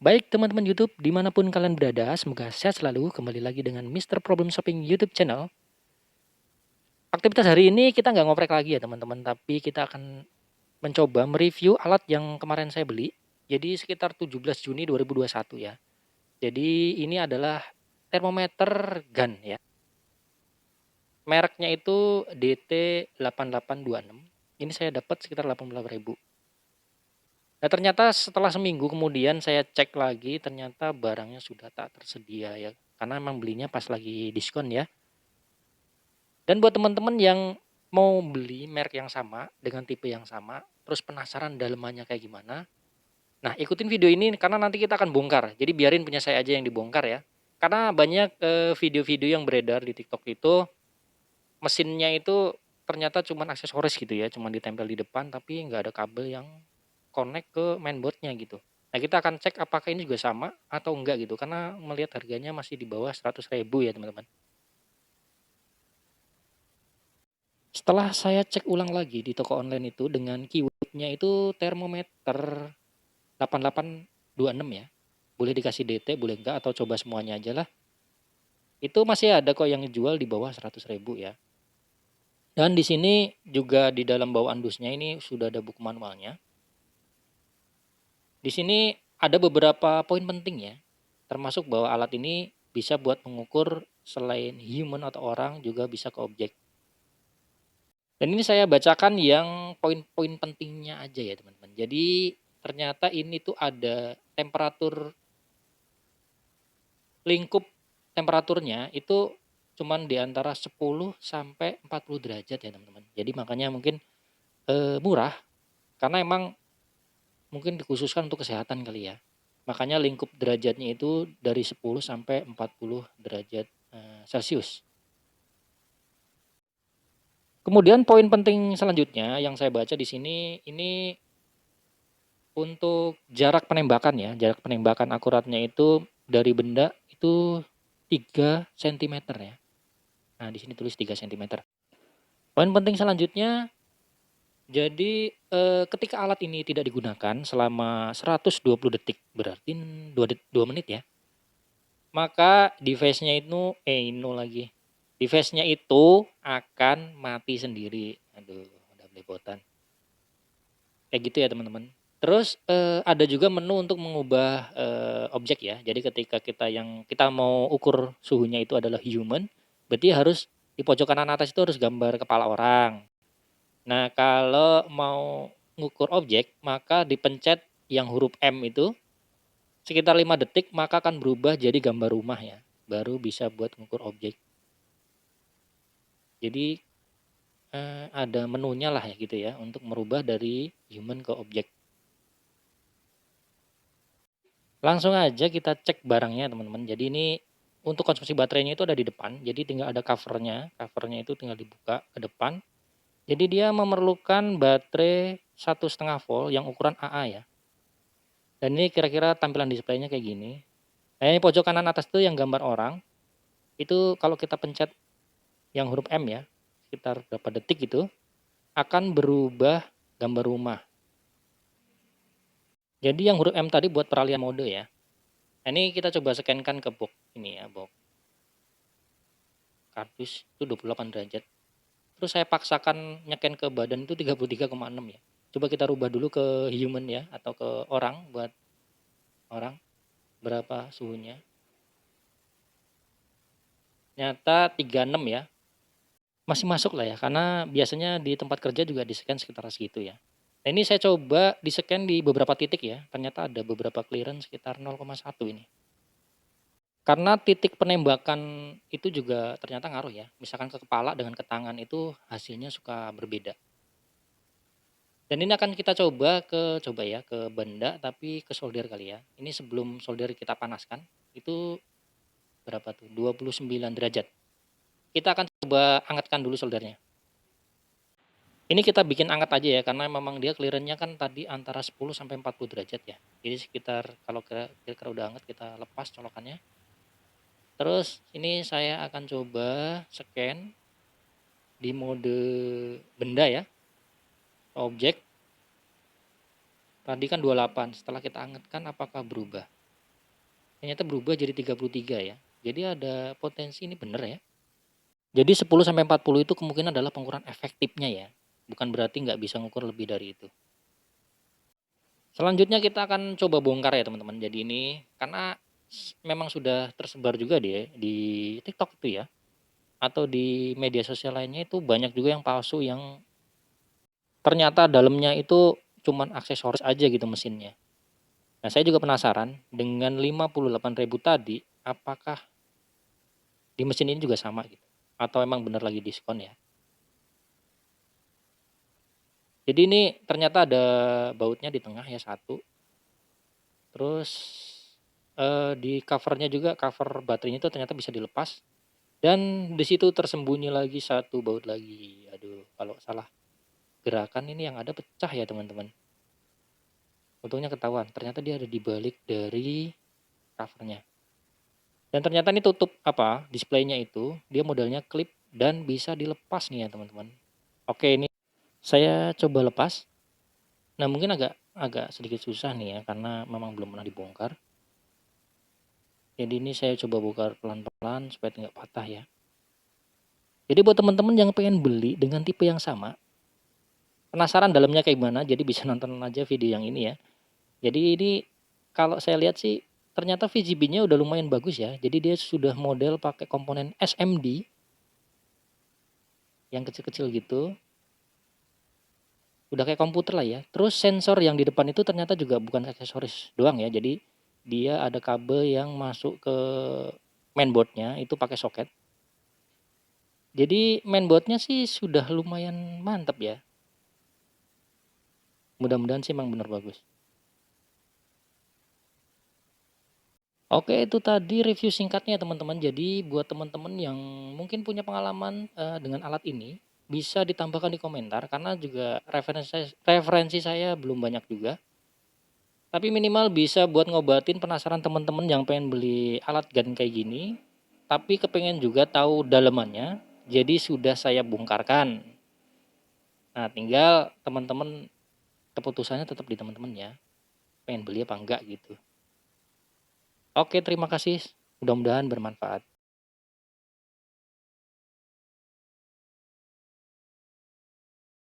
Baik teman-teman YouTube, dimanapun kalian berada, semoga sehat selalu. Kembali lagi dengan Mr. Problem Shopping YouTube channel. Aktivitas hari ini kita nggak ngoprek lagi ya teman-teman, tapi kita akan mencoba mereview alat yang kemarin saya beli. Jadi sekitar 17 Juni 2021 ya. Jadi ini adalah termometer GAN ya. Mereknya itu DT8826. Ini saya dapat sekitar 18.000. Nah ternyata setelah seminggu kemudian saya cek lagi, ternyata barangnya sudah tak tersedia ya. Karena emang belinya pas lagi diskon ya. Dan buat teman-teman yang mau beli merek yang sama dengan tipe yang sama, terus penasaran dalemannya kayak gimana, nah ikutin video ini karena nanti kita akan bongkar. Jadi biarin punya saya aja yang dibongkar ya. Karena banyak video-video yang beredar di TikTok itu mesinnya itu ternyata cuma aksesoris gitu ya, cuma ditempel di depan tapi nggak ada kabel yang connect ke mainboardnya gitu. Nah kita akan cek apakah ini juga sama atau enggak gitu, karena melihat harganya masih di bawah 100.000 ya teman-teman. Setelah saya cek ulang lagi di toko online itu dengan keywordnya itu termometer 8826 ya. Boleh dikasih DT, boleh enggak, atau coba semuanya aja lah. Itu masih ada kok yang jual di bawah 100.000 ya. Dan di sini juga di dalam bawaan dusnya ini sudah ada buku manualnya. Di sini ada beberapa poin penting ya. Termasuk bahwa alat ini bisa buat mengukur selain human atau orang juga bisa ke objek. Dan ini saya bacakan yang poin-poin pentingnya aja ya teman-teman. Jadi ternyata ini tuh ada temperatur lingkup temperaturnya itu cuman di antara 10 sampai 40 derajat ya teman-teman. Jadi makanya mungkin murah karena emang mungkin dikhususkan untuk kesehatan kali ya. Makanya lingkup derajatnya itu dari 10 sampai 40 derajat Celcius. Kemudian poin penting selanjutnya yang saya baca di sini ini untuk jarak penembakan ya, jarak penembakan akuratnya itu dari benda itu 3 sentimeter ya. Nah, di sini tulis 3 sentimeter. Poin penting selanjutnya, jadi ketika alat ini tidak digunakan selama 120 detik, berarti 2 menit ya, maka device-nya itu lagi. Device-nya itu akan mati sendiri. Aduh, udah belepotan. Kayak gitu ya teman-teman. Terus ada juga menu untuk mengubah objek ya. Jadi ketika kita mau ukur suhunya itu adalah human, berarti harus di pojok kanan atas itu harus gambar kepala orang. Nah kalau mau ngukur objek maka dipencet yang huruf M itu sekitar 5 detik maka akan berubah jadi gambar rumah ya. Baru bisa buat ngukur objek. Jadi ada menunya lah ya gitu ya untuk merubah dari human ke objek. Langsung aja kita cek barangnya teman-teman. Jadi ini untuk konsumsi baterainya itu ada di depan. Jadi tinggal ada covernya. Covernya itu tinggal dibuka ke depan. Jadi dia memerlukan baterai 1,5 volt yang ukuran AA ya. Dan ini kira-kira tampilan displaynya kayak gini. Nah ini pojok kanan atas itu yang gambar orang. Itu kalau kita pencet yang huruf M ya. Sekitar berapa detik itu. Akan berubah gambar rumah. Jadi yang huruf M tadi buat peralihan mode ya. Nah ini kita coba scankan ke box ini ya. Box kardus itu 28 derajat. Terus saya paksakan nyeken ke badan itu 33,6 ya. Coba kita rubah dulu ke human ya atau ke orang buat orang berapa suhunya. Nyata 36 ya. Masih masuk lah ya karena biasanya di tempat kerja juga di-scan sekitar segitu ya. Nah ini saya coba di-scan di beberapa titik ya. Ternyata ada beberapa clearance sekitar 0,1 ini. Karena titik penembakan itu juga ternyata ngaruh ya. Misalkan ke kepala dengan ke tangan itu hasilnya suka berbeda. Dan ini akan kita coba ya ke benda tapi ke solder kali ya. Ini sebelum solder kita panaskan itu berapa tuh? 29 derajat. Kita akan coba angetkan dulu soldernya. Ini kita bikin anget aja ya karena memang dia clearance-nya kan tadi antara 10 sampai 40 derajat ya. Jadi sekitar kalau kira-kira udah anget kita lepas colokannya. Terus ini saya akan coba scan di mode benda ya. Objek. Tadi kan 28, setelah kita angetkan apakah berubah? ternyata berubah jadi 33 ya. Jadi ada potensi ini bener ya. Jadi 10 sampai 40 itu kemungkinan adalah pengukuran efektifnya ya. Bukan berarti nggak bisa ngukur lebih dari itu. Selanjutnya kita akan coba bongkar ya teman-teman. Jadi ini karena memang sudah tersebar juga di TikTok itu ya, atau di media sosial lainnya itu banyak juga yang palsu yang ternyata dalamnya itu cuman aksesoris aja gitu mesinnya. Nah, saya juga penasaran dengan 58.000 tadi, apakah di mesin ini juga sama gitu? Atau emang bener lagi diskon ya? Jadi ini ternyata ada bautnya di tengah ya satu. Terus di covernya juga cover baterainya itu ternyata bisa dilepas. Dan di situ tersembunyi lagi satu baut lagi. Aduh, kalau salah gerakan ini yang ada pecah ya teman-teman. Untungnya ketahuan. Ternyata dia ada di balik dari covernya. Dan ternyata ini tutup apa displaynya itu dia modelnya klip dan bisa dilepas nih ya teman-teman. Oke, ini saya coba lepas. Nah, mungkin agak agak sedikit susah nih ya karena memang belum pernah dibongkar. Jadi ini saya coba bongkar pelan-pelan supaya nggak patah ya. Jadi buat teman-teman yang pengen beli dengan tipe yang sama, penasaran dalamnya kayak gimana, jadi bisa nonton aja video yang ini ya. Jadi ini kalau saya lihat sih ternyata VGB-nya udah lumayan bagus ya. Jadi dia sudah model pakai komponen SMD yang kecil-kecil gitu. Udah kayak komputer lah ya. Terus sensor yang di depan itu ternyata juga bukan aksesoris doang ya. Jadi dia ada kabel yang masuk ke mainboardnya itu pakai soket. Jadi mainboardnya sih sudah lumayan mantap ya. Mudah-mudahan sih emang bener bagus. Oke, itu tadi review singkatnya teman-teman. Jadi buat teman-teman yang mungkin punya pengalaman dengan alat ini, bisa ditambahkan di komentar karena juga referensi saya belum banyak juga. Tapi minimal bisa buat ngobatin penasaran teman-teman yang pengen beli alat gun kayak gini, tapi kepengen juga tahu dalemannya. Jadi sudah saya bongkarkan. Nah, tinggal teman-teman keputusannya tetap di teman-teman ya. Pengen beli apa enggak gitu. Oke, terima kasih. Mudah-mudahan bermanfaat.